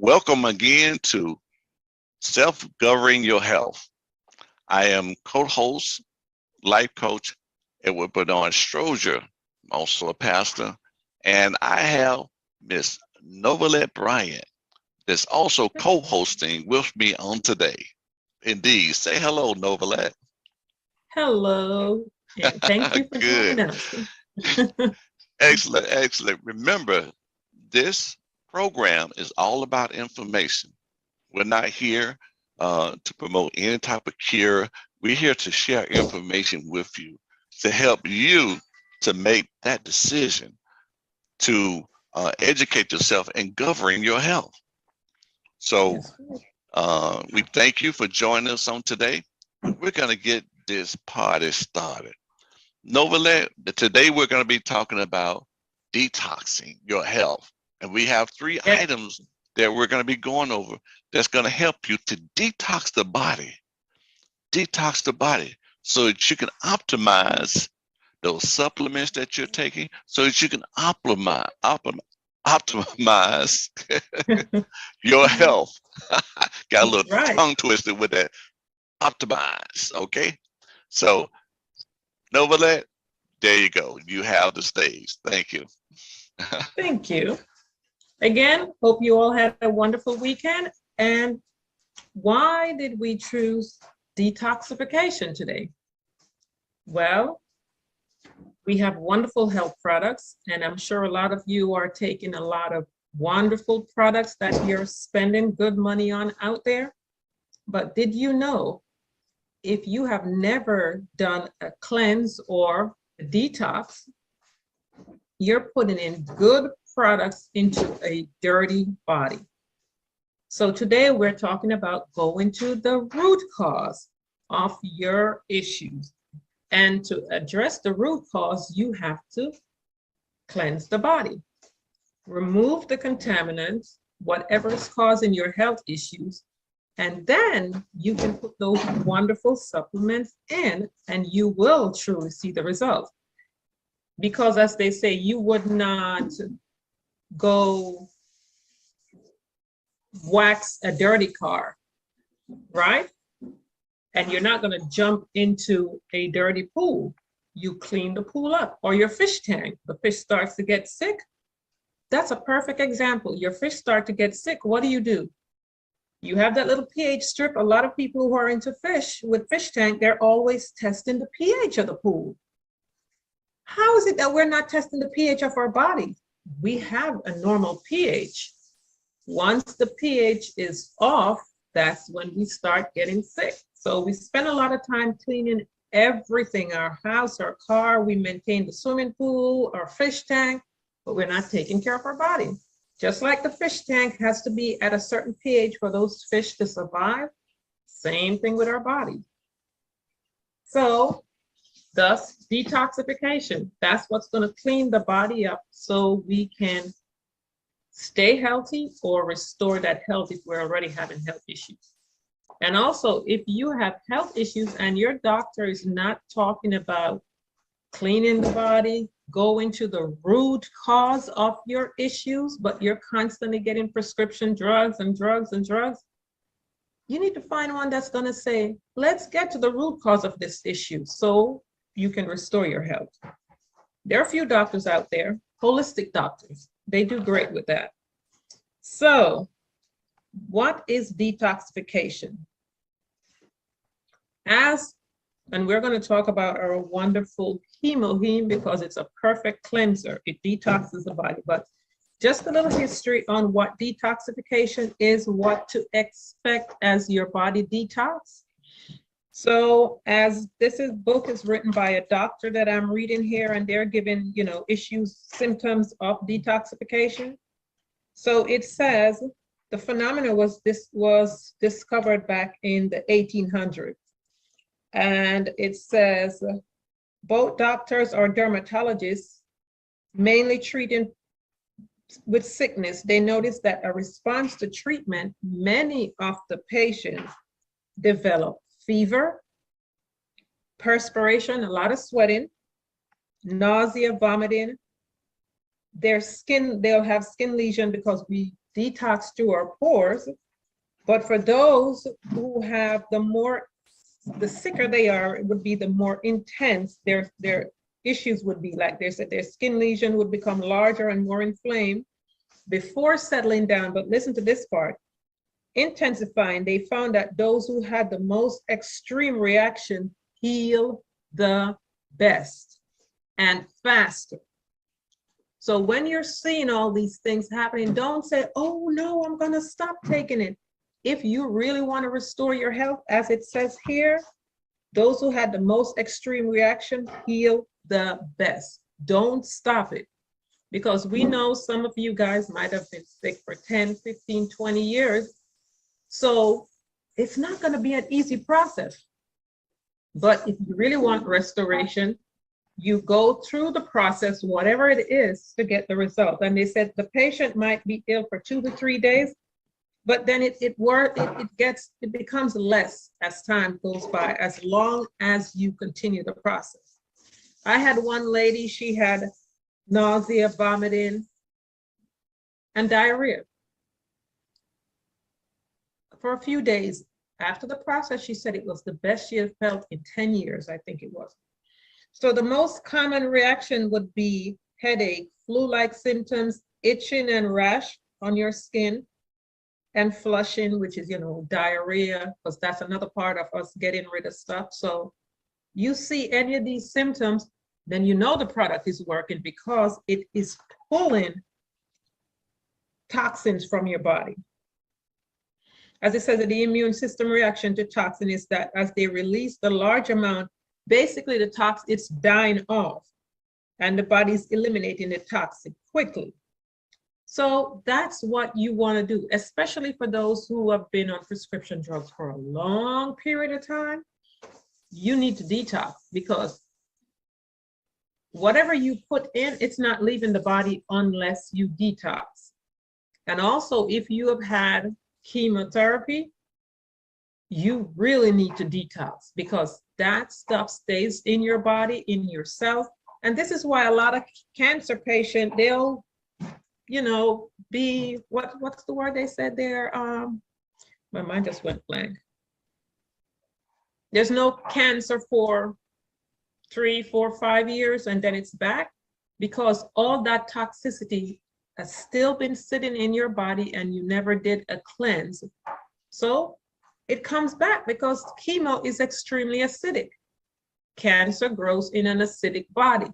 Welcome again to Self-Governing Your Health. I am co-host, life coach, Edward Bernard Strozier, also a pastor, and I have Miss Novelette Bryant that's also co-hosting with me on today. Indeed, say hello, Novelette. Hello, and thank you for Good. joining us. Excellent, excellent. Remember, this program is all about information. We're not here to promote any type of cure. We're here to share information with you to help you to make that decision to educate yourself and govern your health. So we thank you for joining us on today. We're going to get this party started. Novelette, today we're going to be talking about detoxing your health. And we have three items that we're going to be going over that's going to help you to detox the body so that you can optimize those supplements that you're taking so that you can optimize your health. Got a little tongue twisted with that. Optimize, okay? So, Novelette, there you go. You have the stage. Thank you. Thank you. Again, hope you all had a wonderful weekend. And why did we choose detoxification today? Well, we have wonderful health products, and I'm sure a lot of you are taking a lot of wonderful products that you're spending good money on out there. But did you know, if you have never done a cleanse or a detox, you're putting in good products into a dirty body. So today we're talking about going to the root cause of your issues. And to address the root cause, you have to cleanse the body, remove the contaminants, whatever is causing your health issues, and then you can put those wonderful supplements in and you will truly see the results. Because as they say, you would not go wax a dirty car, right? And you're not going to jump into a dirty pool. You clean the pool up, or your fish tank. The fish starts to get sick. That's a perfect example. Your fish start to get sick. What do? You have that little pH strip. A lot of people who are into fish with fish tank, they're always testing the pH of the pool. How is it that we're not testing the pH of our body? We have a normal pH. Once the pH is off, that's when we start getting sick. So we spend a lot of time cleaning everything, our house, our car, we maintain the swimming pool, our fish tank, but we're not taking care of our body. Just like the fish tank has to be at a certain pH for those fish to survive, same thing with our body. So thus, detoxification, that's what's going to clean the body up so we can stay healthy or restore that health if we're already having health issues. And also, if you have health issues and your doctor is not talking about cleaning the body, going to the root cause of your issues, but you're constantly getting prescription drugs and drugs and drugs, you need to find one that's going to say, let's get to the root cause of this issue so you can restore your health. There are a few doctors out there, holistic doctors. They do great with that. So what is detoxification? And we're going to talk about our wonderful chemoheme because it's a perfect cleanser. It detoxes the body. But just a little history on what detoxification is, what to expect as your body detox. So as book is written by a doctor that I'm reading here, and they're giving, issues, symptoms of detoxification. So it says the phenomena was discovered back in the 1800s. And it says both doctors or dermatologists mainly treating with sickness, they noticed that a response to treatment, many of the patients develop fever, perspiration, a lot of sweating, nausea, vomiting. Their skin, they'll have skin lesion because we detox through our pores. But for those who have the sicker they are, it would be the more intense their issues would be. Like they said, their skin lesion would become larger and more inflamed before settling down. But listen to this part. Intensifying, they found that those who had the most extreme reaction heal the best and faster. So when you're seeing all these things happening, don't say, oh no, I'm gonna stop taking it. If you really want to restore your health, as it says here, those who had the most extreme reaction heal the best. Don't stop it, because we know some of you guys might have been sick for 10, 15, 20 years. So it's not going to be an easy process. But if you really want restoration, you go through the process, whatever it is, to get the result. And they said the patient might be ill for 2 to 3 days, but then it becomes less as time goes by, as long as you continue the process. I had one lady, she had nausea, vomiting, and diarrhea for a few days. After the process, she said it was the best she had felt in 10 years, I think it was. So the most common reaction would be headache, flu-like symptoms, itching and rash on your skin, and flushing, which is, diarrhea, because that's another part of us getting rid of stuff. So you see any of these symptoms, then you know the product is working, because it is pulling toxins from your body. As it says, the immune system reaction to toxin is that as they release the large amount, basically the toxin, it's dying off, and the body's eliminating the toxin quickly. So that's what you want to do, especially for those who have been on prescription drugs for a long period of time. You need to detox, because whatever you put in, it's not leaving the body unless you detox. And also, if you have had chemotherapy, you really need to detox, because that stuff stays in your body, in your cells. And this is why a lot of cancer patients, they'll be, what's the word they said there? My mind just went blank. There's no cancer for 3, 4, 5 years, and then it's back, because all that toxicity has still been sitting in your body and you never did a cleanse. So it comes back, because chemo is extremely acidic. Cancer grows in an acidic body.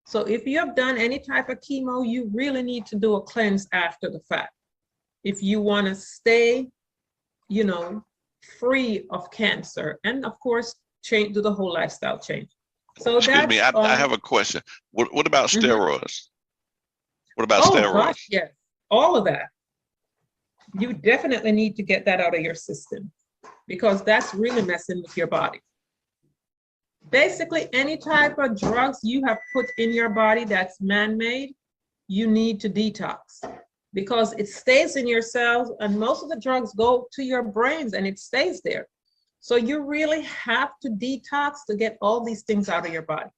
So if you have done any type of chemo, you really need to do a cleanse after the fact, if you want to stay, free of cancer. And of course, do the whole lifestyle change. So excuse me, I have a question. What about steroids? What about steroids? Gosh, yes, all of that. You definitely need to get that out of your system, because that's really messing with your body. Basically, any type of drugs you have put in your body that's man-made, you need to detox, because it stays in your cells, and most of the drugs go to your brains and it stays there. So you really have to detox to get all these things out of your body.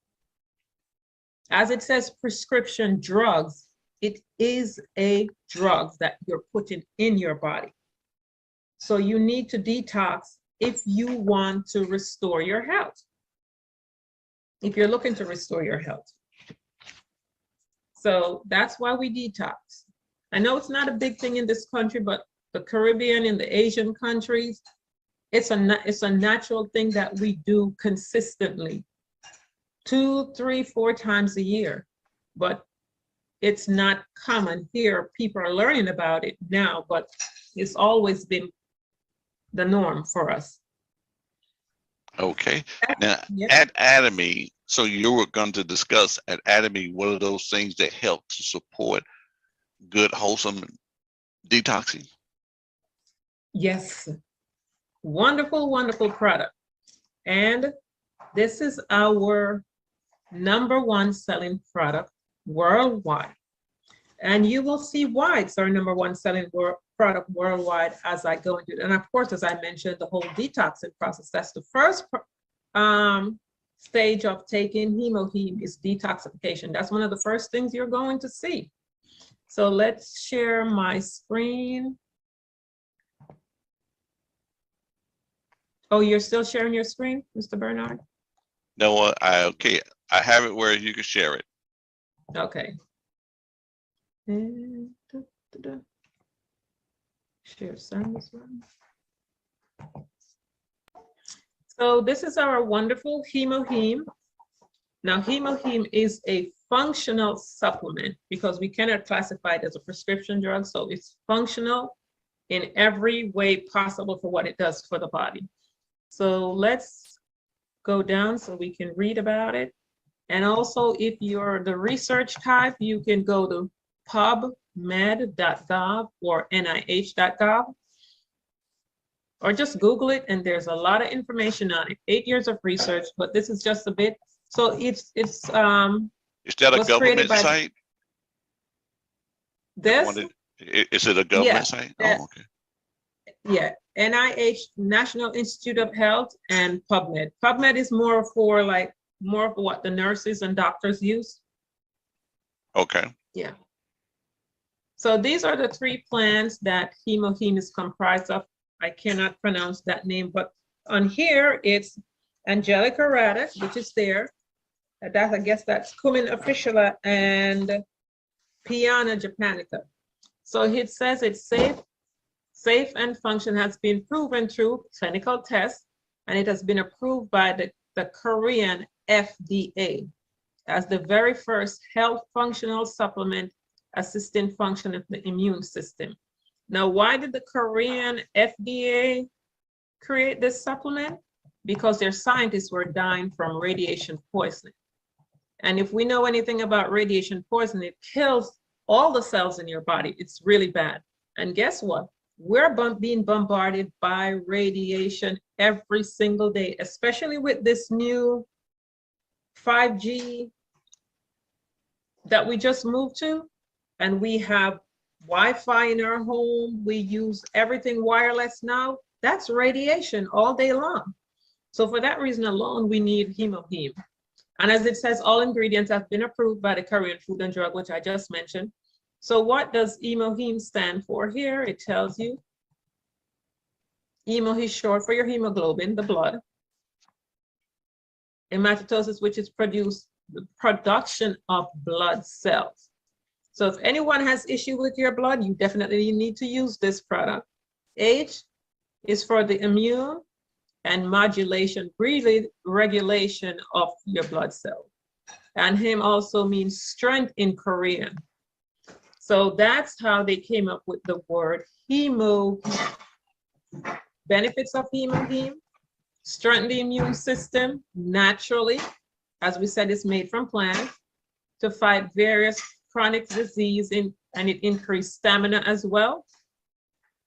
As it says, prescription drugs, it is a drug that you're putting in your body. So you need to detox if you want to restore your health, if you're looking to restore your health. So that's why we detox. I know it's not a big thing in this country, but the Caribbean and the Asian countries, it's a natural thing that we do consistently, 2, 3, 4 times a year. But it's not common here. People are learning about it now, but it's always been the norm for us. Okay. Now, at Atomy, so you were going to discuss at Atomy, what are those things that help to support good, wholesome detoxing? Yes. Wonderful, wonderful product. And this is our #1 selling product worldwide. And you will see why it's our #1 selling product worldwide as I go into it. And of course, as I mentioned, the whole detoxing process, that's the first stage of taking HemoHeme is detoxification. That's one of the first things you're going to see. So let's share my screen. Oh, you're still sharing your screen, Mr. Bernard? No, okay. I have it where you can share it. Okay. And share some as well. So this is our wonderful HemoHeme. Now, HemoHeme is a functional supplement because we cannot classify it as a prescription drug. So it's functional in every way possible for what it does for the body. So let's go down so we can read about it. And also, if you're the research type, you can go to pubmed.gov or nih.gov, or just Google it, and there's a lot of information on it. 8 years of research, but this is just a bit. So it's Is that a government site? This? Is it a government site? Oh, okay. Yeah, NIH, National Institute of Health, and PubMed. PubMed is more for what the nurses and doctors use. Okay. Yeah. So these are the 3 plants that HemoHeme is comprised of. I cannot pronounce that name, but on here it's Angelica radic, which is there. I guess that's Cumin officina and Piana japonica. So it says it's safe and function has been proven through clinical tests, and it has been approved by the Korean FDA as the very first health functional supplement assisting function of the immune system. Now, why did the Korean FDA create this supplement? Because their scientists were dying from radiation poisoning. And if we know anything about radiation poisoning, it kills all the cells in your body. It's really bad. And guess what? We're being bombarded by radiation every single day, especially with this new 5G that we just moved to. And we have Wi-Fi in our home. We use everything wireless now. That's radiation all day long. So for that reason alone, we need HemoHeme. And as it says, all ingredients have been approved by the Korean Food and Drug, which I just mentioned. So what does HemoHeme stand for here? It tells you. Hemo is short for your hemoglobin, the blood. Hematopoiesis, which is the production of blood cells. So if anyone has issue with your blood, you definitely need to use this product. H is for the immune and modulation, regulation of your blood cells. And him also means strength in Korean. So that's how they came up with the word HemoHeme. Benefits of HemoHeme: strengthen the immune system naturally. As we said, it's made from plants to fight various chronic disease, and it increases stamina as well.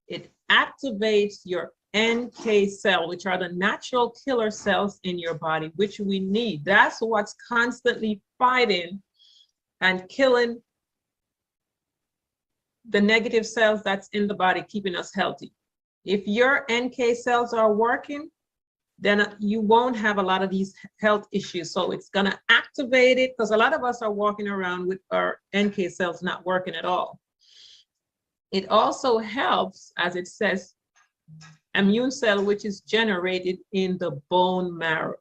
It activates your NK cell, which are the natural killer cells in your body, which we need. That's what's constantly fighting and killing the negative cells that's in the body, keeping us healthy. If your NK cells are working, then you won't have a lot of these health issues. So it's going to activate it, because a lot of us are walking around with our NK cells not working at all. It also helps, as it says, immune cell, which is generated in the bone marrow.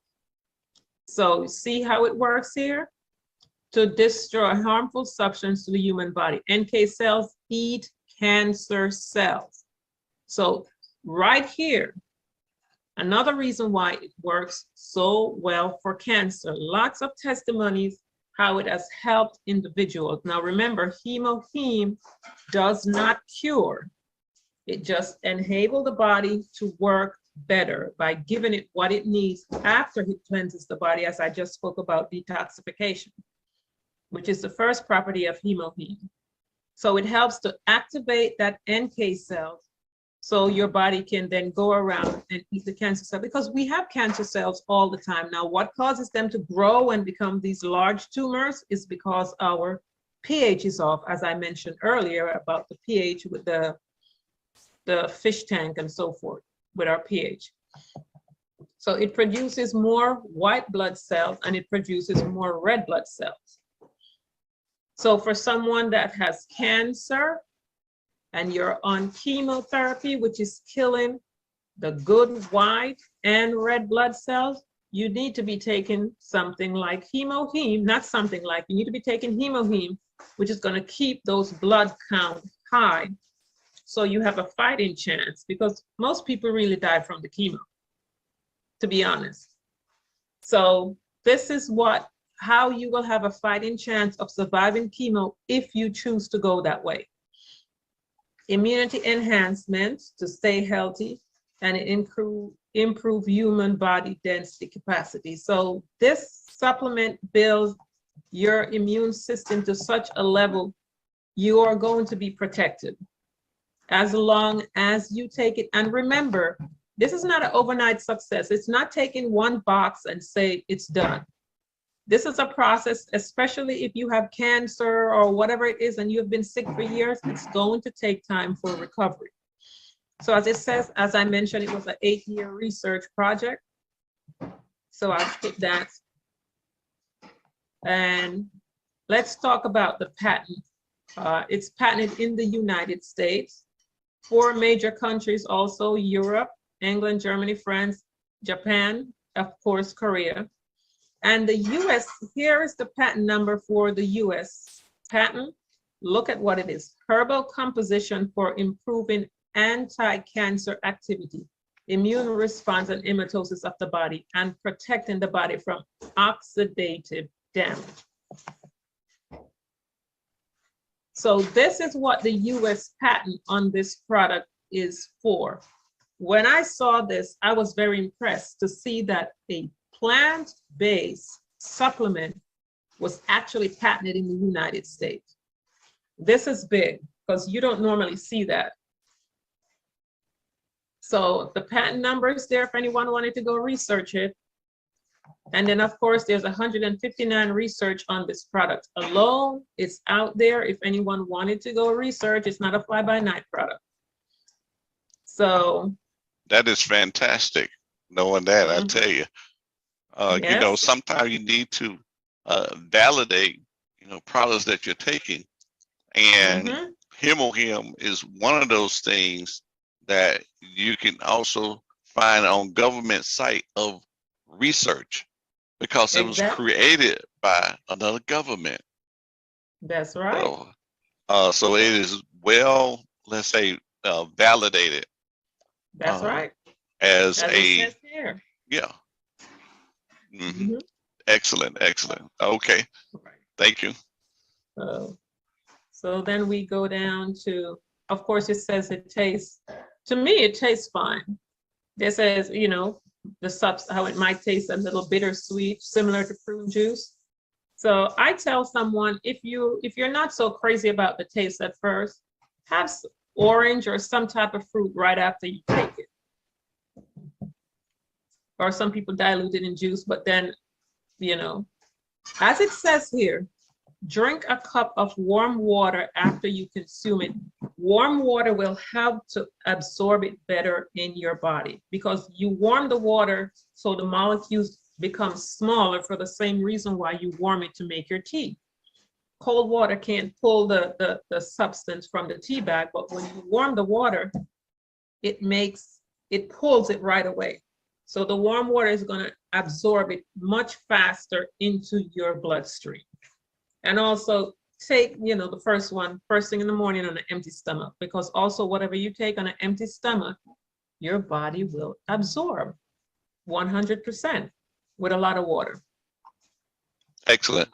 So see how it works here? To destroy harmful substance to the human body. NK cells eat cancer cells. So right here, another reason why it works so well for cancer. Lots of testimonies how it has helped individuals. Now remember, HemoHeme does not cure. It just enables the body to work better by giving it what it needs after it cleanses the body, as I just spoke about detoxification, which is the first property of HemoHeme. So it helps to activate that NK cells, so your body can then go around and eat the cancer cell, because we have cancer cells all the time. Now, what causes them to grow and become these large tumors is because our pH is off, as I mentioned earlier about the pH with the fish tank and so forth with our pH. So it produces more white blood cells and it produces more red blood cells. So for someone that has cancer and you're on chemotherapy, which is killing the good white and red blood cells, you need to be taking something like hemoheme, not something like, you need to be taking hemoheme, which is going to keep those blood count high. So you have a fighting chance, because most people really die from the chemo, to be honest. So this is how you will have a fighting chance of surviving chemo if you choose to go that way. Immunity enhancement to stay healthy and improve human body density capacity. So this supplement builds your immune system to such a level you are going to be protected as long as you take it. And remember, this is not an overnight success. It's not taking one box and say it's done. This is a process, especially if you have cancer or whatever it is and you've been sick for years, it's going to take time for recovery. So as it says, as I mentioned, it was an 8-year research project. So I'll put that. And let's talk about the patent. It's patented in the United States, 4 major countries also: Europe, England, Germany, France, Japan, of course, Korea. And the US, here is the patent number for the US patent. Look at what it is: herbal composition for improving anti-cancer activity, immune response and hematosis of the body, and protecting the body from oxidative damage. So this is what the US patent on this product is for. When I saw this, I was very impressed to see that a plant-based supplement was actually patented in the United States. This is big because you don't normally see that. So the patent number is there if anyone wanted to go research it. And then of course, there's 159 research on this product alone. It's out there if anyone wanted to go research. It's not a fly-by-night product. So that is fantastic, knowing that. I tell you, yes. You know, sometimes you need to validate, you know, products that you're taking, and hemoheme is one of those things that you can also find on government site of research, because it was created by another government. That's right. So it is well, let's say, validated. That's right. As it says here. Yeah. Excellent, excellent. Okay, thank you. So then we go down to, of course, it says it tastes, to me, it tastes fine. This says, you know, how it might taste a little bittersweet, similar to prune juice. So I tell someone, if you're not so crazy about the taste at first, have orange or some type of fruit right after you take it. Or some people dilute it in juice, but then, you know, as it says here, drink a cup of warm water after you consume it. Warm water will help to absorb it better in your body, because you warm the water so the molecules become smaller, for the same reason why you warm it to make your tea. Cold water can't pull the substance from the tea bag, but when you warm the water, it pulls it right away. So the warm water is going to absorb it much faster into your bloodstream. And also take, you know, the first thing in the morning on an empty stomach, because also whatever you take on an empty stomach, your body will absorb 100% with a lot of water. Excellent.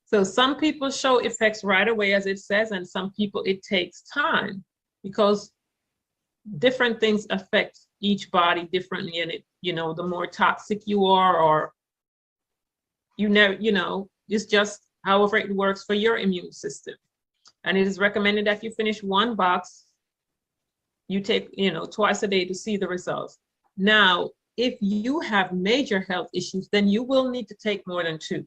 So some people show effects right away, as it says, and some people it takes time, because different things affect each body differently. And it, you know, the more toxic you are, or it's just however it works for your immune system. And it is recommended that you finish 1 box, you take, you know, twice a day to see the results. Now, if you have major health issues, then you will need to take more than 2.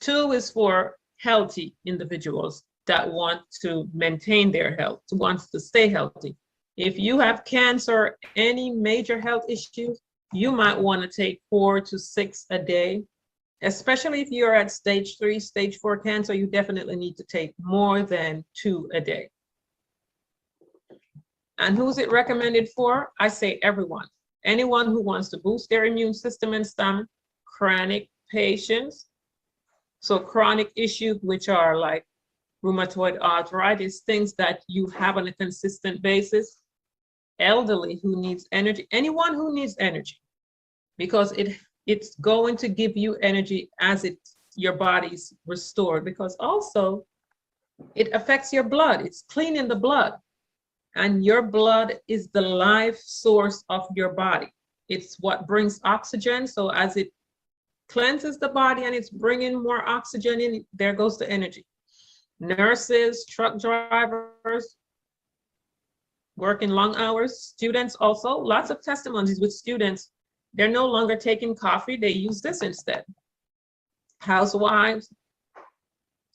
2 is for healthy individuals that want to maintain their health, wants to stay healthy. If you have cancer, any major health issues, you might want to take 4 to 6 a day. Especially if you're at stage 3, stage 4 cancer, you definitely need to take more than 2 a day. And who's it recommended for? I say everyone. Anyone who wants to boost their immune system and stomach, chronic patients. So chronic issues, which are like rheumatoid arthritis, things that you have on a consistent basis, elderly who needs energy, anyone who needs energy, because it's going to give you energy as your body's restored, because also it affects your blood. It's cleaning the blood, and your blood is the life source of your body. It's what brings oxygen. So as it cleanses the body and it's bringing more oxygen in, there goes the energy. Nurses, truck drivers, working long hours, students also, lots of testimonies with students. They're no longer taking coffee, they use this instead. Housewives,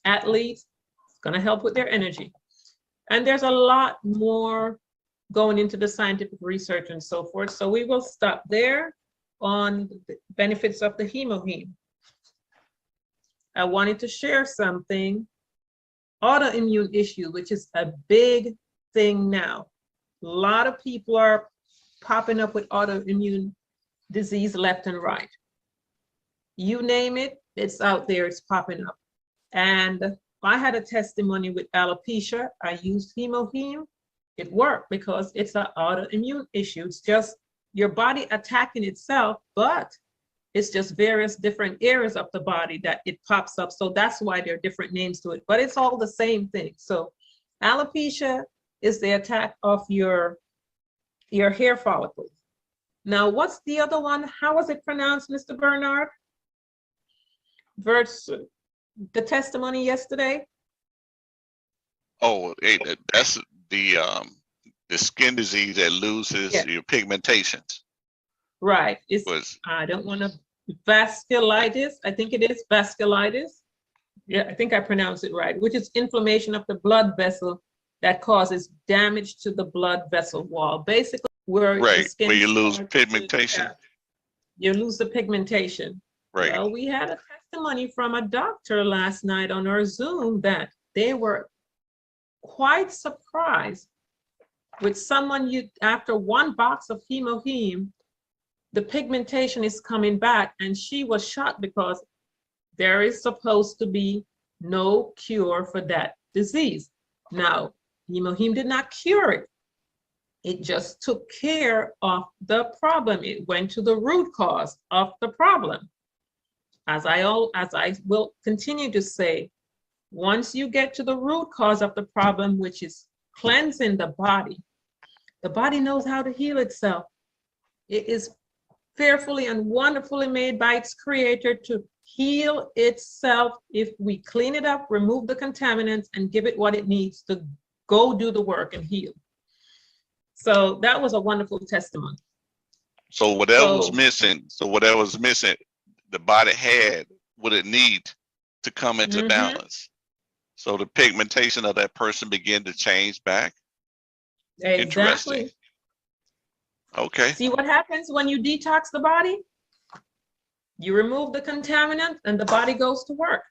athletes, it's gonna help with their energy. And there's a lot more going into the scientific research and so forth. So we will stop there on the benefits of the hemoheme. I wanted to share something, autoimmune issue, which is a big thing now. A lot of people are popping up with autoimmune disease left and right. You name it, it's out there, it's popping up. And I had a testimony with alopecia. I used hemoheme. It worked because it's an autoimmune issue. It's just your body attacking itself, but it's just various different areas of the body that it pops up. So that's why there are different names to it, but it's all the same thing. So alopecia is the attack of your hair follicles. Now, what's the other one? How was it pronounced, Mr. Bernard? The testimony yesterday? Oh, that's the skin disease that loses your pigmentations. Right. I don't want to, vasculitis. I think it is vasculitis. Yeah, I think I pronounced it right, which is inflammation of the blood vessel that causes damage to the blood vessel wall. Basically, where you lose pigmentation. You lose the pigmentation. Right. Well, we had a testimony from a doctor last night on our Zoom that they were quite surprised with someone after 1 box of hemoheme, the pigmentation is coming back, and she was shocked because there is supposed to be no cure for that disease. Now, hemoheme did not cure it. It just took care of the problem. It went to the root cause of the problem. As I will continue to say, once you get to the root cause of the problem, which is cleansing the body knows how to heal itself. It is fearfully and wonderfully made by its creator to heal itself if we clean it up, remove the contaminants, and give it what it needs to go do the work and heal. So that was a wonderful testimony. So whatever was missing, the body had what it needs to come into balance. So the pigmentation of that person began to change back. Exactly. Interesting. Okay. See what happens when you detox the body? You remove the contaminant and the body goes to work.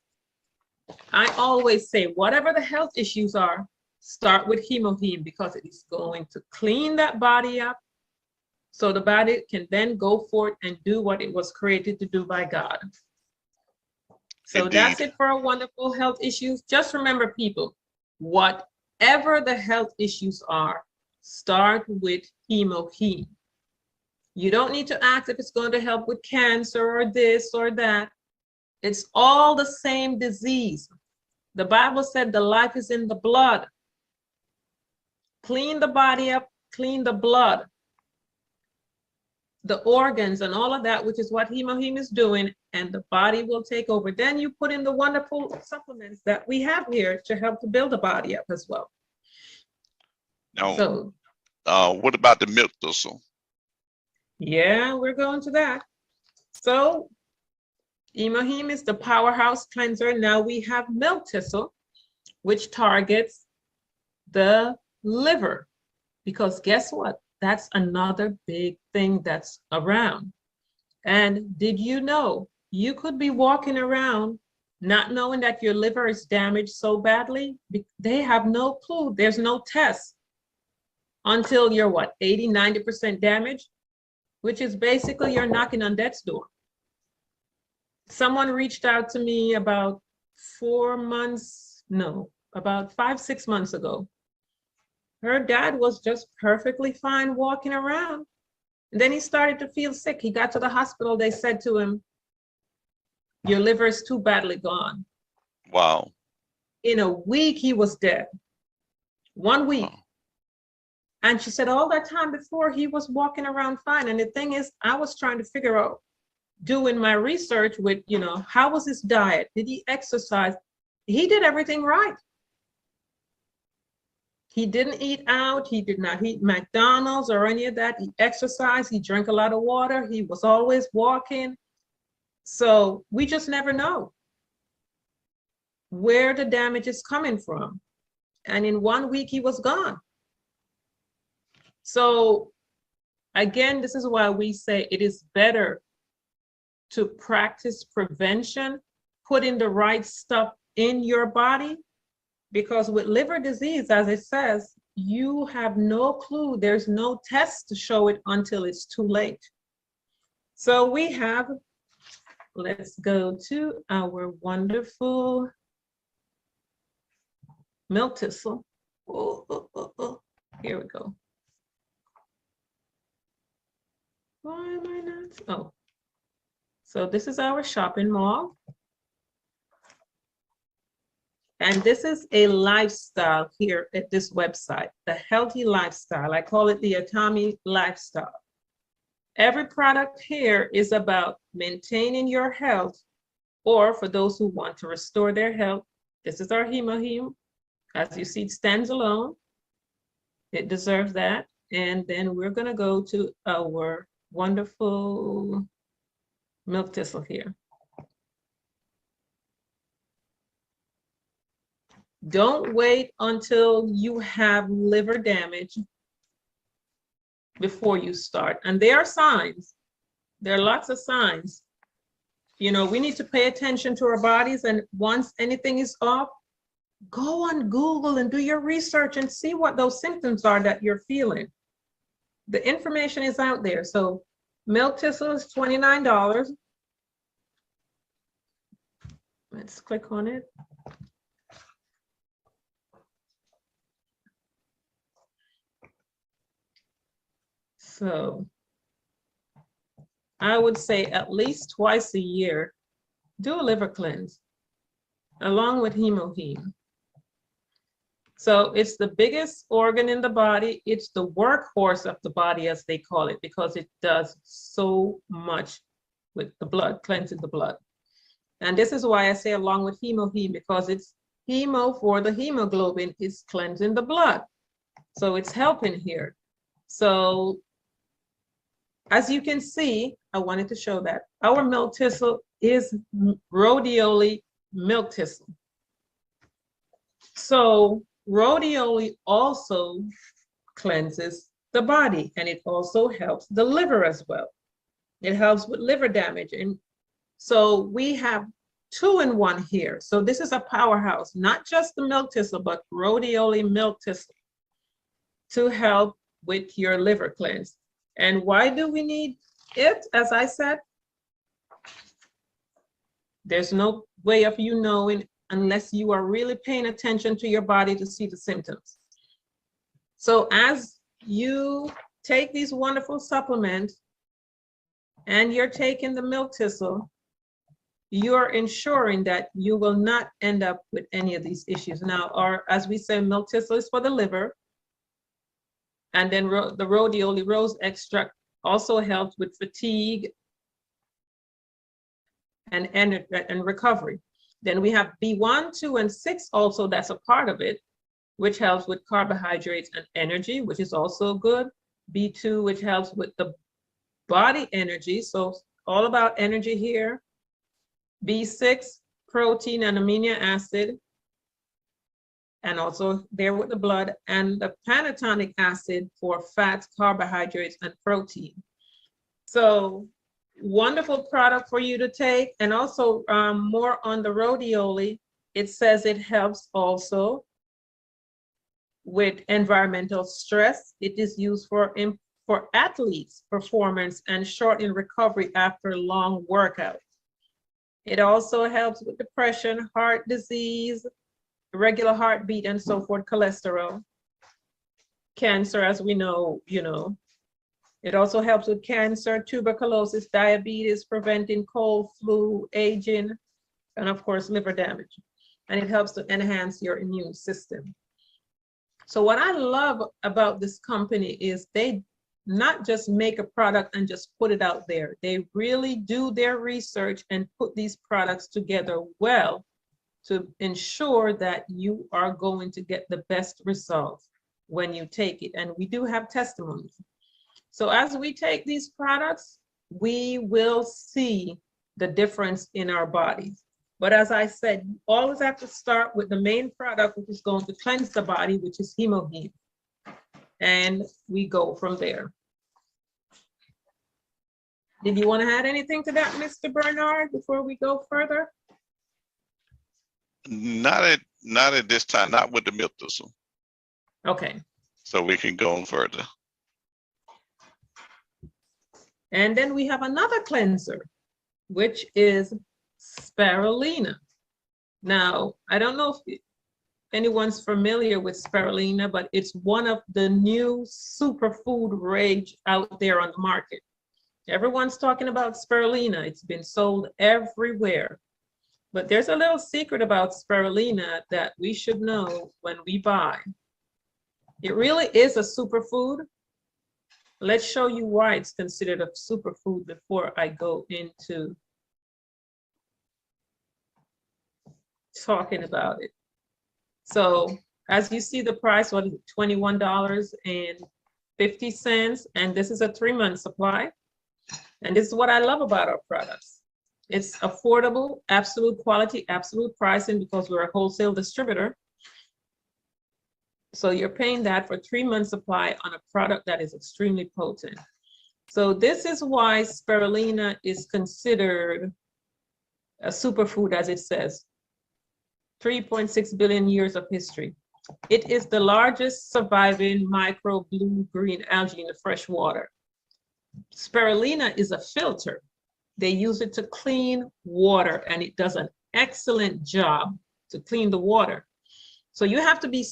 I always say, whatever the health issues are, start with hemoheme because it is going to clean that body up so the body can then go forth and do what it was created to do by God. So Indeed. That's it for our wonderful health issues. Just remember, people, whatever the health issues are, start with hemoheme. You don't need to ask if it's going to help with cancer or this or that. It's all the same disease. The Bible said the life is in the blood. Clean the body up, clean the blood, the organs and all of that, which is what hemoheme is doing, and the body will take over. Then you put in the wonderful supplements that we have here to help to build the body up as well. Now, what about the milk thistle? Yeah, we're going to that. So hemoheme is the powerhouse cleanser. Now we have milk thistle, which targets the liver, because guess what? That's another big thing that's around. And did you know You could be walking around not knowing that your liver is damaged so badly. They have no clue. There's no test until you're what, 80, 90% damaged, which is basically you're knocking on death's door. Someone reached out to me about 5, 6 months ago. Her dad was just perfectly fine walking around. And then he started to feel sick. He got to the hospital. They said to him, your liver is too badly gone. Wow. In a week, he was dead. 1 week. Wow. And she said all that time before, he was walking around fine. And the thing is, I was trying to figure out, doing my research with, how was his diet? Did he exercise? He did everything right. He didn't eat out. He did not eat McDonald's or any of that. He exercised. He drank a lot of water. He was always walking. So we just never know where the damage is coming from. And in 1 week, he was gone. So again, this is why we say it is better to practice prevention, putting the right stuff in your body, because with liver disease, as it says, you have no clue. There's no test to show it until it's too late. So we have, let's go to our wonderful milk thistle. Here we go. Why am I not? Oh. So this is our shopping mall. And this is a lifestyle here at this website, the healthy lifestyle. I call it the Atomy lifestyle. Every product here is about maintaining your health, or for those who want to restore their health. This is our Hemoheme. As you see, it stands alone. It deserves that. And then we're gonna go to our wonderful milk thistle here. Don't wait until you have liver damage before you start. And there are signs. There are lots of signs. We need to pay attention to our bodies. And once anything is off, go on Google and do your research and see what those symptoms are that you're feeling. The information is out there. So milk thistle is $29. Let's click on it. So I would say at least twice a year, do a liver cleanse along with Hemoheme. So it's the biggest organ in the body. It's the workhorse of the body, as they call it, because it does so much with the blood, cleansing the blood. And this is why I say along with Hemoheme, because it's hemo for the hemoglobin is cleansing the blood. So it's helping here. So as you can see, I wanted to show that our milk thistle is rhodiola milk thistle. So rhodiola also cleanses the body, and it also helps the liver as well. It helps with liver damage. And so we have 2-in-1 here. So this is a powerhouse, not just the milk thistle, but rhodiola milk thistle to help with your liver cleanse. And why do we need it? As I said, there's no way of you knowing unless you are really paying attention to your body to see the symptoms. So as you take these wonderful supplements and you're taking the milk thistle, you're ensuring that you will not end up with any of these issues. Now, or as we say, milk thistle is for the liver. And then the rhodiola rose extract also helps with fatigue and energy and recovery. Then we have B1, 2, and 6 also, that's a part of it, which helps with carbohydrates and energy, which is also good. B2, which helps with the body energy, so all about energy here. B6, protein and amino acid, and also there with the blood, and the pantothenic acid for fats, carbohydrates, and protein. So wonderful product for you to take. And also more on the rhodiola, it says it helps also with environmental stress. It is used for athletes' performance and short in recovery after long workout. It also helps with depression, heart disease, irregular heartbeat, and so forth, cholesterol, cancer, as we know, It also helps with cancer, tuberculosis, diabetes, preventing cold, flu, aging, and of course, liver damage. And it helps to enhance your immune system. So what I love about this company is they not just make a product and just put it out there. They really do their research and put these products together well to ensure that you are going to get the best results when you take it. And we do have testimonies. So as we take these products, we will see the difference in our bodies. But as I said, you always have to start with the main product, which is going to cleanse the body, which is hemoglobin. And we go from there. Did you want to add anything to that, Mr. Bernard, before we go further? Not at this time, not with the milk thistle. Okay. So we can go on further. And then we have another cleanser, which is spirulina. Now, I don't know if anyone's familiar with spirulina, but it's one of the new superfood rage out there on the market. Everyone's talking about spirulina. It's been sold everywhere. But there's a little secret about spirulina that we should know when we buy. It really is a superfood. Let's show you why it's considered a superfood before I go into talking about it. So as you see the price, what is it, $21.50, and this is a 3-month supply. And this is what I love about our products. It's affordable, absolute quality, absolute pricing, because we're a wholesale distributor. So you're paying that for 3-month supply on a product that is extremely potent. So this is why spirulina is considered a superfood, as it says. 3.6 billion years of history. It is the largest surviving micro blue-green algae in the fresh water. Spirulina is a filter. They use it to clean water, and it does an excellent job to clean the water. So you have to be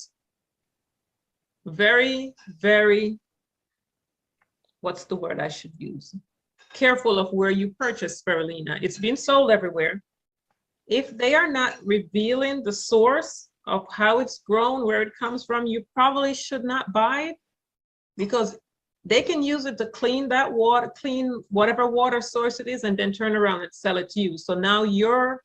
very, very, what's the word I should use? Careful of where you purchase spirulina. It's being sold everywhere. If they are not revealing the source of how it's grown, where it comes from, you probably should not buy it, because they can use it to clean that water, clean whatever water source it is, and then turn around and sell it to you. So now you're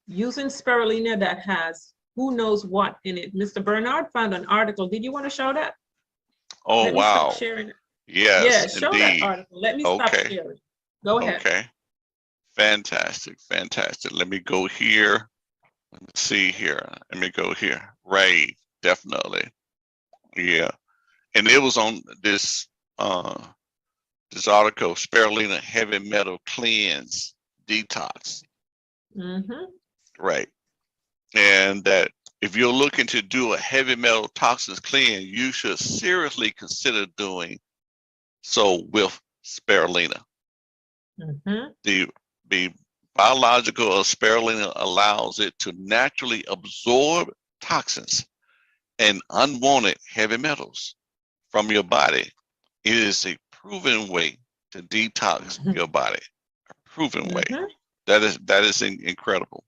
using spirulina that has who knows what in it. Mr. Bernard found an article. Did you want to show that? Oh, Let me wow. stop sharing it. Yes, yeah, show indeed. that article. Let me stop sharing. Go ahead. Okay. Fantastic, fantastic. Let me go here. Let me see here. Let me go here. Rave, definitely. Yeah. And it was on this this article, spirulina heavy metal cleanse detox. Mm-hmm. Right. And that if you're looking to do a heavy metal toxins cleanse, you should seriously consider doing so with spirulina. Mm-hmm. The biological of spirulina allows it to naturally absorb toxins and unwanted heavy metals from your body. It is a proven way to detox your body. A proven way. That is incredible.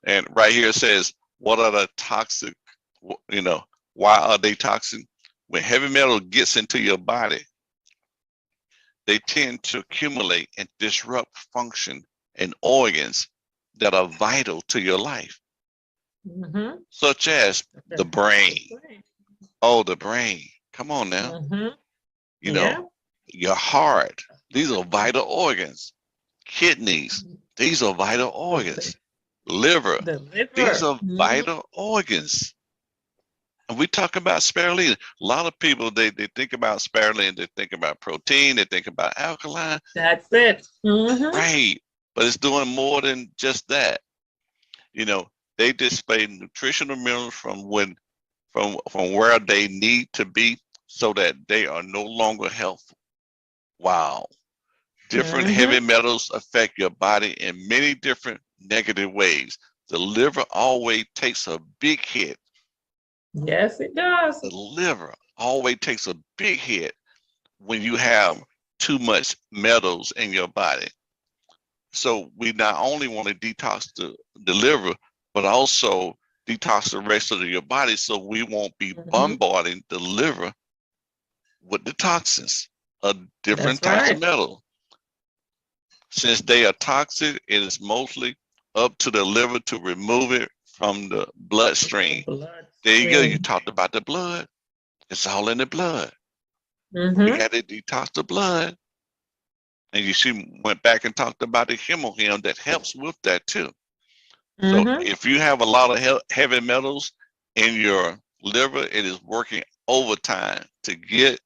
And right here it says, what are the toxic, why are they toxic? When heavy metal gets into your body, they tend to accumulate and disrupt function and organs that are vital to your life, such as the brain. Oh, the brain. Come on now. Your heart. These are vital organs. Kidneys. These are vital organs. Liver. These are vital organs. And we talk about spirulina. A lot of people, they think about spirulina, they think about protein, they think about alkaline. That's it. Mm-hmm. Right. But it's doing more than just that. You know, they display nutritional minerals from where they need to be so that they are no longer helpful. Wow. Different heavy Mm-hmm. metals affect your body in many different negative ways. The liver always takes a big hit. Yes, it does. The liver always takes a big hit when you have too much metals in your body. So we not only want to detox the liver, but also detox the rest of your body so we won't be Mm-hmm. bombarding the liver with the toxins of different That's types of right. metal. Since they are toxic, it is mostly up to the liver to remove it from the The bloodstream. There you go. You bloodstream. talked about the blood. It's all in the blood. We Mm-hmm. got to detox the blood. And you see, went back and talked about the hemohim that helps with that too. So Mm-hmm. if you have a lot of heavy metals in your liver, it is working overtime to get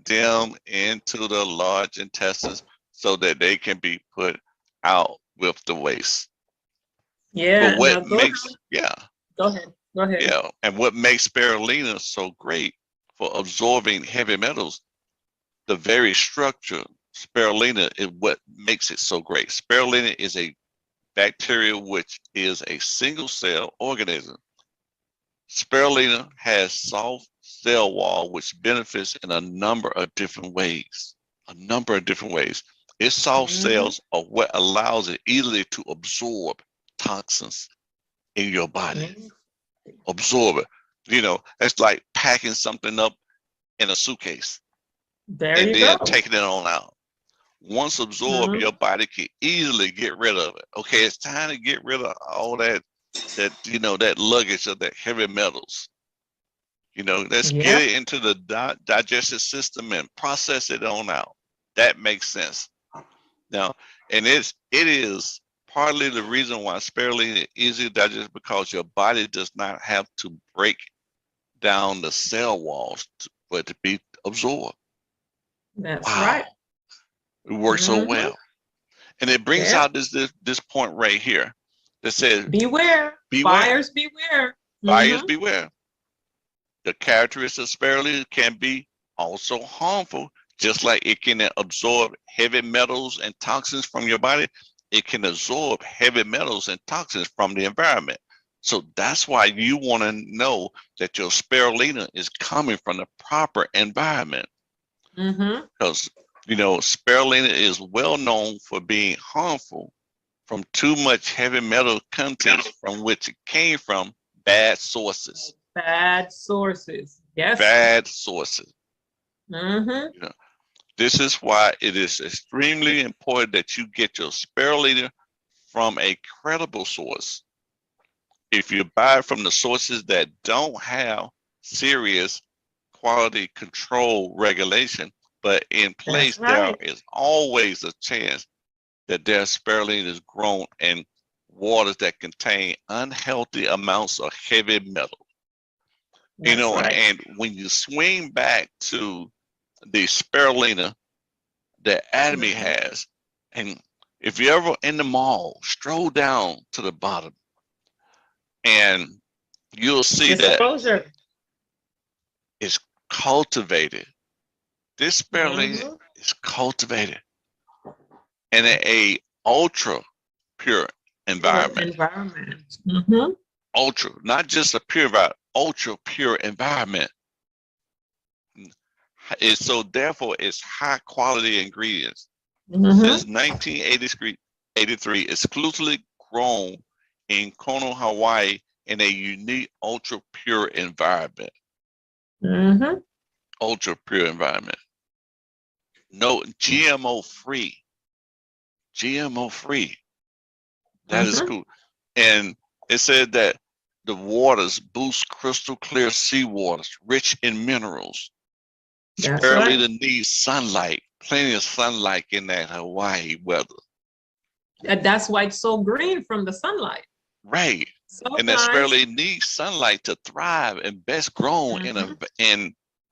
them into the large intestines so that they can be put out with the waste. But Yeah. what Now go makes, ahead. yeah, Go ahead. Go ahead. yeah, and what makes spirulina so great for absorbing heavy metals, the very structure, spirulina is what makes it so great. Spirulina is a bacteria which is a single cell organism. Spirulina has soft cell wall which benefits in a number of different ways. A number of different ways. Its soft Mm-hmm. cells are what allows it easily to absorb toxins in your body. Mm-hmm. Absorb it. You know, it's like packing something up in a suitcase There and you then go. taking it on out. Once absorbed, Mm-hmm. your body can easily get rid of it. Okay, it's time to get rid of all that luggage of that heavy metals. Let's get Yep. it into the digestive system and process it on out. That makes sense. Now, and it is partly the reason why spirulina is easy to digest because your body does not have to break down the cell walls for it to be absorbed. That's right. Wow, it works so Mm-hmm. well. And it brings Yep. out this point right here that says, Beware. beware, Buyers beware. buyers Mm-hmm. beware. The characteristics of spirulina can be also harmful, just like it can absorb heavy metals and toxins from your body. It can absorb heavy metals and toxins from the environment. So that's why you want to know that your spirulina is coming from the proper environment. Mm-hmm. Because, spirulina is well known for being harmful from too much heavy metal contents from which it came from bad sources. Bad sources. Yes. Bad sources. Mm-hmm. You know, this is why it is extremely important that you get your spirulina from a credible source. If you buy from the sources that don't have serious quality control regulation, but in place That's there right. is always a chance that their spirulina is grown in waters that contain unhealthy amounts of heavy metal. That's right. And when you swing back to the spirulina that Atomy Mm-hmm. has, and if you're ever in the mall, stroll down to the bottom and you'll see that Disclosure. it's cultivated. This spirulina Mm-hmm. is cultivated in a ultra pure Pure environment. environment. Mm-hmm. Ultra, not just a pure environment, ultra pure environment. So therefore it's high quality ingredients. Mm-hmm. Since 1983, exclusively grown in Kono, Hawaii in a unique ultra pure environment. Mm-hmm. Ultra pure environment. No GMO free. GMO free. That is Mm-hmm. cool. And it said that the waters boost crystal clear seawaters, rich in minerals. That's right. Spirulina needs sunlight, plenty of sunlight in that Hawaii weather. And that's why it's so green from the sunlight. Right. So And that nice. spirulina needs sunlight to thrive and best grown in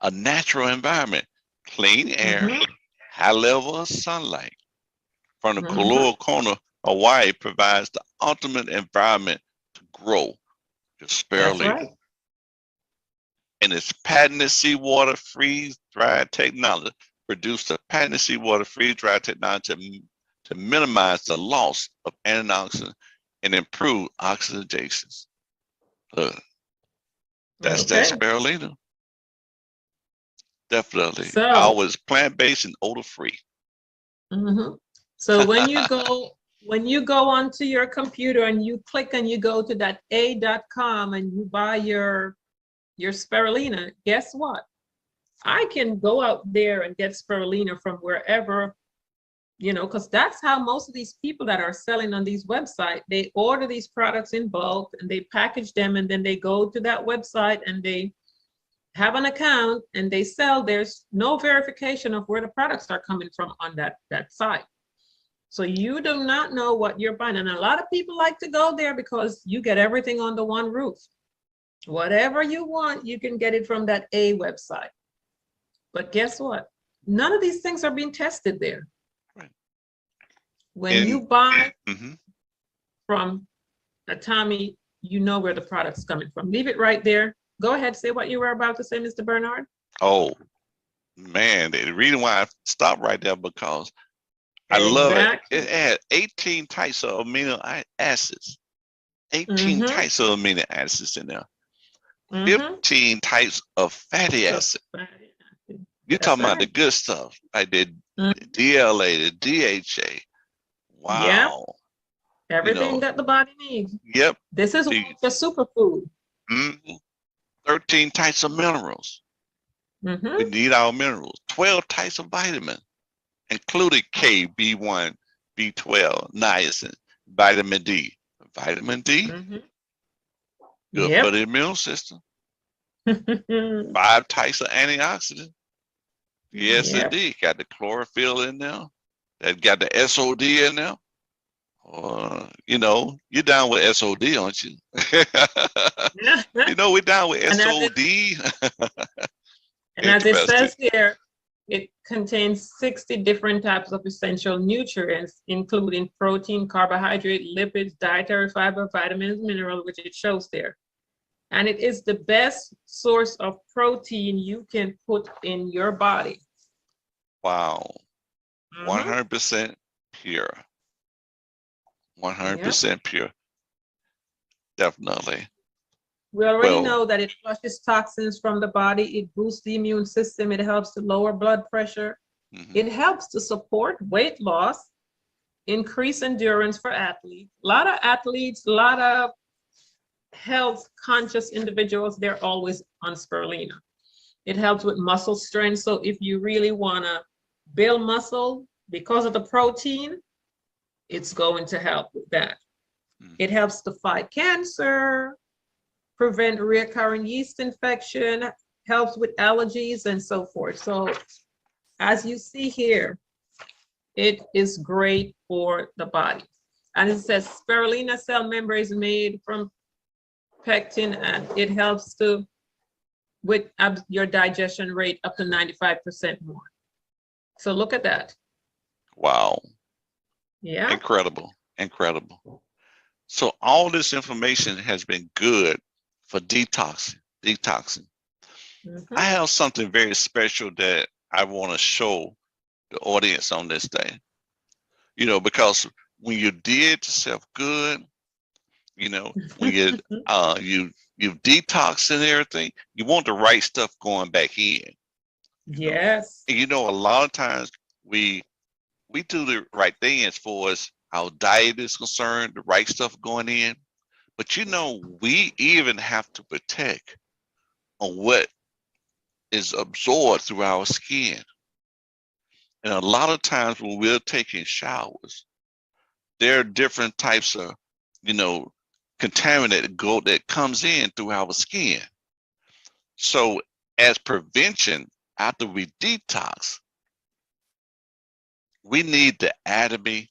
a natural environment. Clean air, Mm-hmm. high level of sunlight. From the Mm-hmm. Koloa corner, Hawaii provides the ultimate environment to grow your That's spirulina. right. And its patented seawater freeze-dried technology produced a patented seawater freeze-dried technology to minimize the loss of antioxidants and improve oxidation. Look, that's that Okay. spirulina. Definitely. So, Always plant-based and odor-free. mhm. So when you go onto your computer and you click and you go to that a.com and you buy your spirulina, guess what? I can go out there and get spirulina from wherever, because that's how most of these people that are selling on these websites, they order these products in bulk and they package them and then they go to that website and they have an account and they sell. There's no verification of where the products are coming from on that site. So you do not know what you're buying. And a lot of people like to go there because you get everything under one roof. Whatever you want, you can get it from that A website. But guess what? None of these things are being tested there. Right. When you buy mhm. from Atomy, you know where the product's coming from. Leave it right there. Go ahead, say what you were about to say, Mr. Bernard. Oh, man, the reason why I stopped right there because I love it. It Exactly. had 18 types of amino acids. 18 Mm-hmm. types of amino acids in there. Mm-hmm. 15 types of fatty acid. You're That's talking about the right. good stuff, like the Mm-hmm. DLA, the DHA. Yep. Wow. You Everything know, that the body needs. yep. This is The why it's a superfood. 13 types of minerals. We Mm-hmm. need our minerals. 12 types of vitamins, including K, B1, B12, niacin, vitamin D. Vitamin D, Mm-hmm. good for Yep. the immune system. 5 types of antioxidants. Yes, Yep. indeed. Got the chlorophyll in there. That got the SOD in there. You're down with SOD, aren't you? We're down with And as it SOD. and as it Interesting. says here, it contains 60 different types of essential nutrients, including protein, carbohydrate, lipids, dietary fiber, vitamins, minerals, which it shows there. And it is the best source of protein you can put in your body. Wow. Mm-hmm. 100% pure. Yep. 100% pure. Definitely. We already Well, know that it flushes toxins from the body. It boosts the immune system. It helps to lower blood pressure. It helps to support weight loss, increase endurance for athletes. A lot of athletes, a lot of health conscious individuals, they're always on spirulina. It helps with muscle strength. So if you really want to build muscle because of the protein, it's going to help with that. It helps to fight cancer, prevent recurring yeast infection, helps with allergies and so forth. So as you see here, it is great for the body. And it says spirulina cell membrane is made from pectin and it helps to with your digestion rate up to 95% more. So look at that. wow. Yeah. Incredible. Incredible. So all this information has been good for detoxing. Mm-hmm. I have something very special that I want to show the audience on this day. Because when you did yourself good, when you detox and everything, you want the right stuff going back in. Yes. And a lot of times we do the right thing as far as our diet is concerned, the right stuff going in. But we even have to protect on what is absorbed through our skin. And a lot of times when we're taking showers, there are different types of, contaminant that comes in through our skin. So as prevention, after we detox, we need the Atomy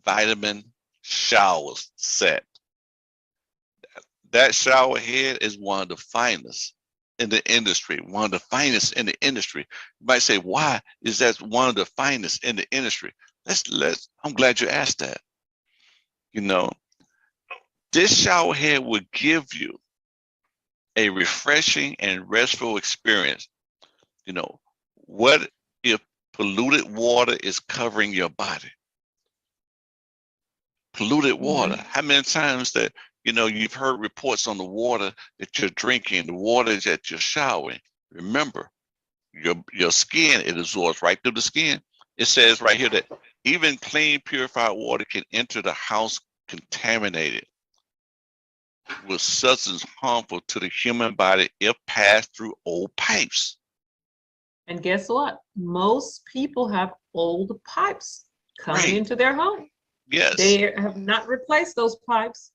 vitamin shower set. That shower head is one of the finest in the industry, one of the finest in the industry. You might say, why is that one of the finest in the industry? I'm glad you asked that. You know, this shower head will give you a refreshing and restful experience. You know, what if polluted water is covering your body? Polluted water. Mhm. How many times that, you've heard reports on the water that you're drinking, the water that you're showering? Remember, your skin, it absorbs right through the skin. It says right here that even clean, purified water can enter the house contaminated with substance harmful to the human body if passed through old pipes. And guess what? Most people have old pipes coming Right. into their home. Yes. They have not replaced those pipes.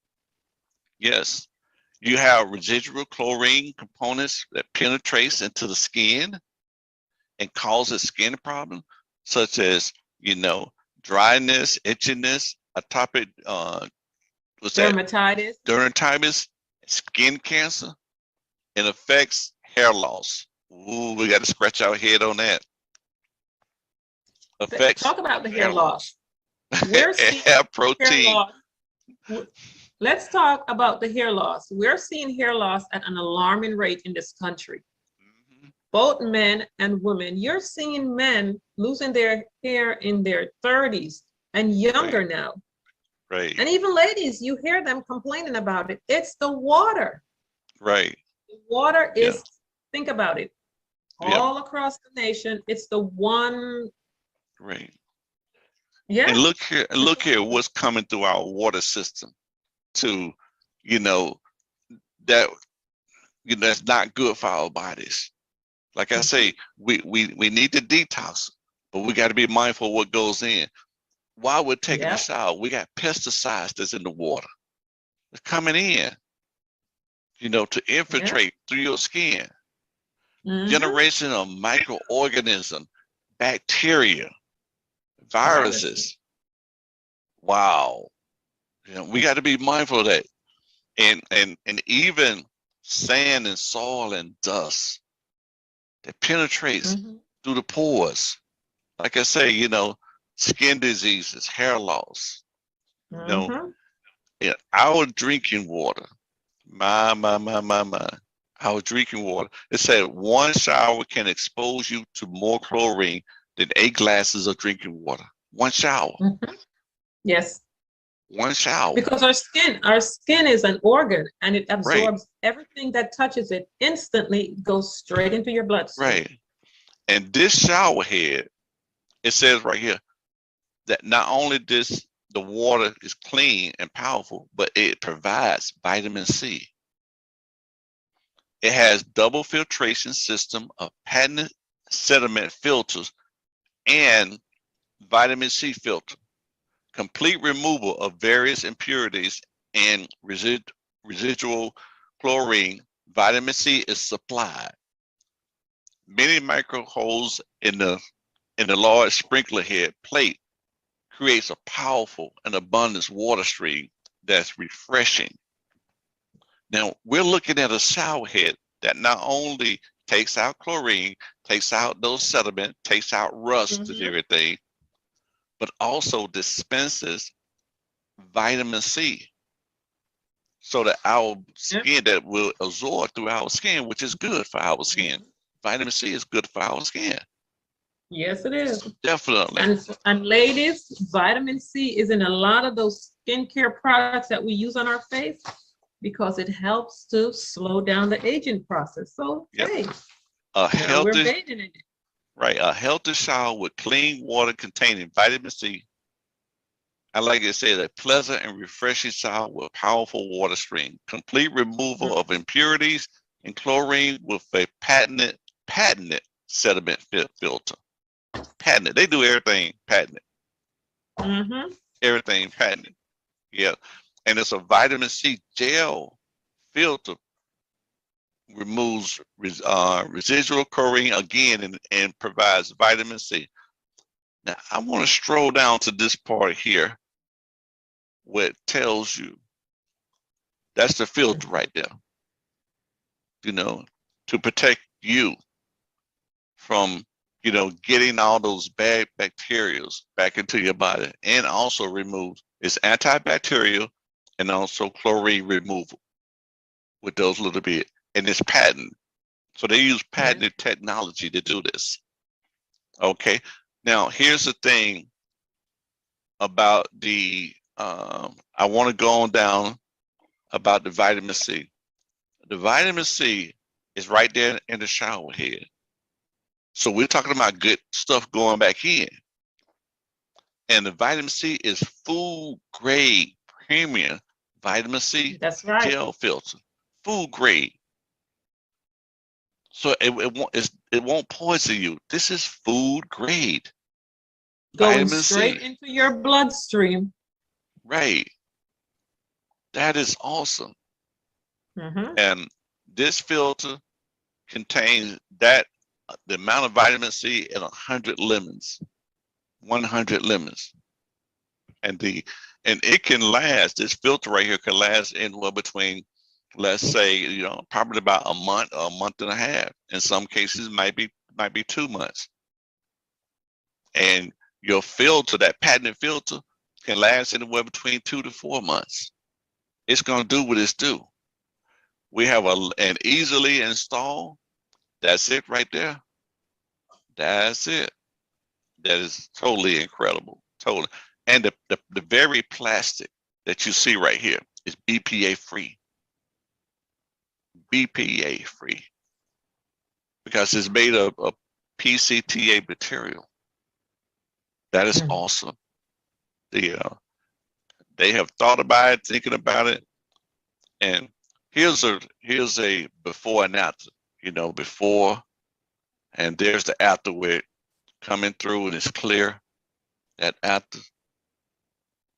Yes. You have residual chlorine components that penetrates into the skin and causes skin problems, such as, dryness, itchiness, atopic, what's that? Dermatitis. Dermatitis, skin cancer, and affects hair loss. Ooh, we got to scratch our head on that. Affects Talk about the hair hair loss. loss. We're seeing Hair hair protein. loss. Let's talk about the hair loss. We're seeing hair loss at an alarming rate in this country. Mhm. Both men and women. You're seeing men losing their hair in their 30s and younger Right, now. right, And even ladies, you hear them complaining about it. It's the water. right. The water Yeah, is, think about it, yeah, all across the nation. It's the one, right. yeah. And look here, what's coming through our water system to, you know, that that's not good for our bodies. Like I say, we need to detox, but we got to be mindful of what goes in. While we're taking a Yeah. shower, we got pesticides that's in the water. It's coming in, to Yeah. infiltrate through your skin. Mm-hmm. Generation of microorganisms, bacteria, Viruses. viruses. Wow. We got to be mindful of that. And even sand and soil and dust that penetrates Mm-hmm. through the pores. Like I say, skin diseases, hair loss, you know, Mm-hmm. our drinking water. My. Our drinking water. It said one shower can expose you to more chlorine than 8 glasses of drinking water. One shower. Mm-hmm. Yes. One shower. Because our skin is an organ and it Right, absorbs everything that touches it instantly, goes straight into your bloodstream. right. And this shower head, it says right here that not only the water is clean and powerful, but it provides vitamin C. It has double filtration system of patented sediment filters and vitamin C filter, complete removal of various impurities and residual chlorine. Vitamin C is supplied. Many micro holes in the large sprinkler head plate creates a powerful and abundant water stream that's refreshing. Now we're looking at a shower head that not only takes out chlorine, takes out those sediment, takes out rust and Mm-hmm. everything, but also dispenses vitamin C so that our Yeah. skin that will absorb through our skin, which is good for our skin. Mhm. Vitamin C is good for our skin. Yes, it is. So definitely. And ladies, vitamin C is in a lot of those skincare products that we use on our face because it helps to slow down the aging process. So, Yep. hey, A now we're healthy, bathing in it. right, a healthy shower with clean water containing vitamin C. I like it said a pleasant and refreshing shower with powerful water stream, complete removal of impurities and chlorine with a patented sediment filter. Patented. They do everything patented. Mm-hmm. Everything patented. Yeah. And it's a vitamin C gel filter, removes residual chlorine again and provides vitamin C. Now I want to stroll down to this part here where it tells you That's the filter right there, you know, to protect you from, you know, getting all those bad bacteria back into your body, and also remove, it's antibacterial and also chlorine removal with those little bit, and it's patent. So they use patented technology to do this. Okay. Now here's the thing about the, I want to go on down about the vitamin C. The vitamin C is right there in the shower head. So we're talking about good stuff going back in. And the vitamin C is food grade premium vitamin C. That's right. Gel filter, food grade. So it won't poison you. This is food grade. Going Vitamin straight C. into your bloodstream. Right. That is awesome. Mm-hmm. And this filter contains that, the amount of vitamin C in 100 lemons. 100 lemons. And it can last, this filter right here can last anywhere between, let's say, you know, probably about a month or a month and a half. In some cases, might be 2 months. And your filter, that patented filter, can last anywhere between 2 to 4 months. It's going to do what it's do. We have an easily install. That's it right there. That's it. That is totally incredible. Totally. And the very plastic that you see right here is BPA free. BPA free. Because it's made of PCTA material. That is awesome. They have thought about it, thinking about it. And here's a before and after, you know, before, and there's the after where it coming through and it's clear. That after,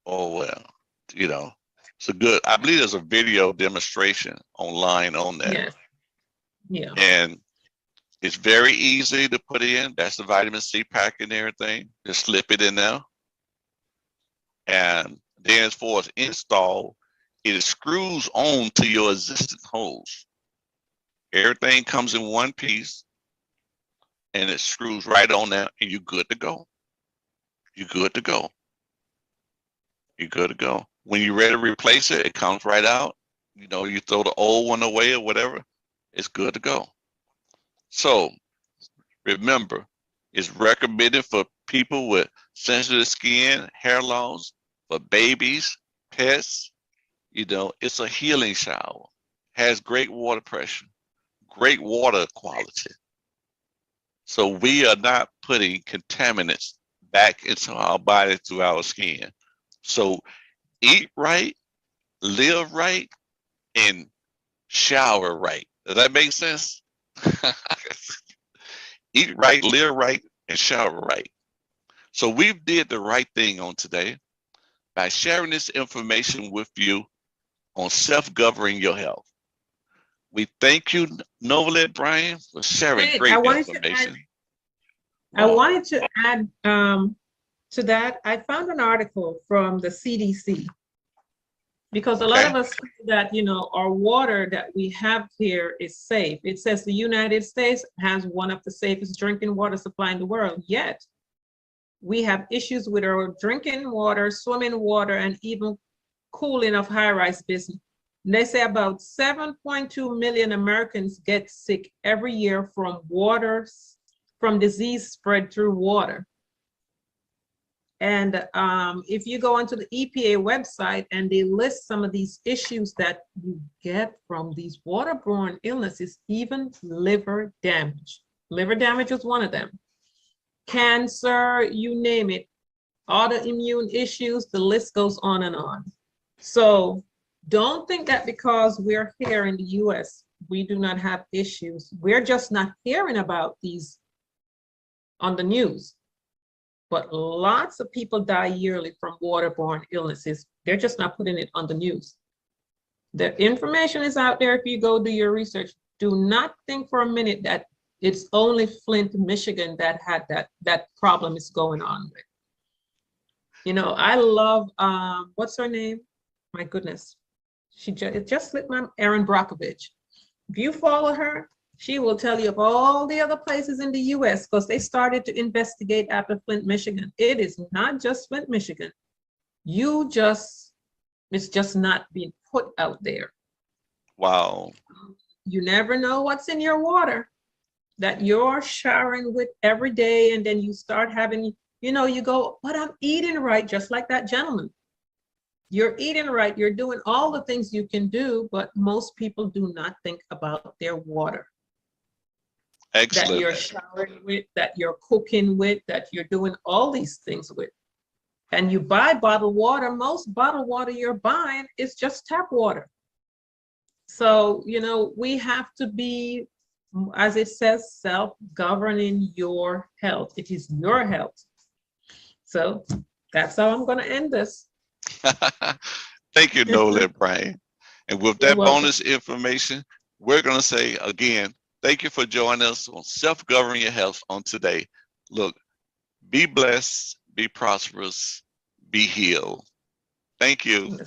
oh well, you know, it's a good, I believe there's a video demonstration online on that. Yes. Yeah. And it's very easy to put in. That's the vitamin C pack and everything. Just slip it in there. And then as far as install, it screws on to your existing hose. Everything comes in one piece and it screws right on there and you're good to go. You're good to go. You're good to go. When you're ready to replace it, it comes right out. You know, you throw the old one away or whatever, it's good to go. So remember, it's recommended for people with sensitive skin, hair loss, for babies, pets. You know, it's a healing shower. Has great water pressure, great water quality. So we are not putting contaminants back into our body through our skin. So eat right, live right, and shower right. Does that make sense? Eat right, live right, and shower right. So we did the right thing on today by sharing this information with you on self-governing your health. We thank you, Novelet Brian, for sharing Hey, great information. I wanted to add to that. I found an article from the CDC, because a lot of us think that, you know, our water that we have here is safe. It says the United States has one of the safest drinking water supply in the world, yet we have issues with our drinking water, swimming water, and even cooling of high-rise business. And they say about 7.2 million Americans get sick every year from disease spread through water. And if you go onto the EPA website and they list some of these issues that you get from these waterborne illnesses, even liver damage. Liver damage is one of them. Cancer, you name it, autoimmune issues, the list goes on and on. So don't think that because we're here in the US, we do not have issues. We're just not hearing about these on the news. But lots of people die yearly from waterborne illnesses. They're just not putting it on the news. The information is out there if you go do your research. Do not think for a minute that it's only Flint, Michigan that had that problem is going on with. You know, I love, what's her name? My goodness. It just slipped my Erin Brockovich. If you follow her, she will tell you of all the other places in the US because they started to investigate after Flint, Michigan. It is not just Flint, Michigan. It's just not being put out there. Wow. You never know what's in your water that you're showering with every day. And then you start having, you go, but I'm eating right, just like that gentleman. You're eating right. You're doing all the things you can do, but most people do not think about their water. Excellent. That you're showering with, that you're cooking with, that you're doing all these things with. And you buy bottled water. Most bottled water you're buying is just tap water. So, we have to be, as it says, self-governing your health. It is your health. So that's how I'm going to end this. Thank you, Nola and Brian. And with that bonus information, we're going to say again, thank you for joining us on Self-Govern Your Health on today. Look, be blessed, be prosperous, be healed. Thank you.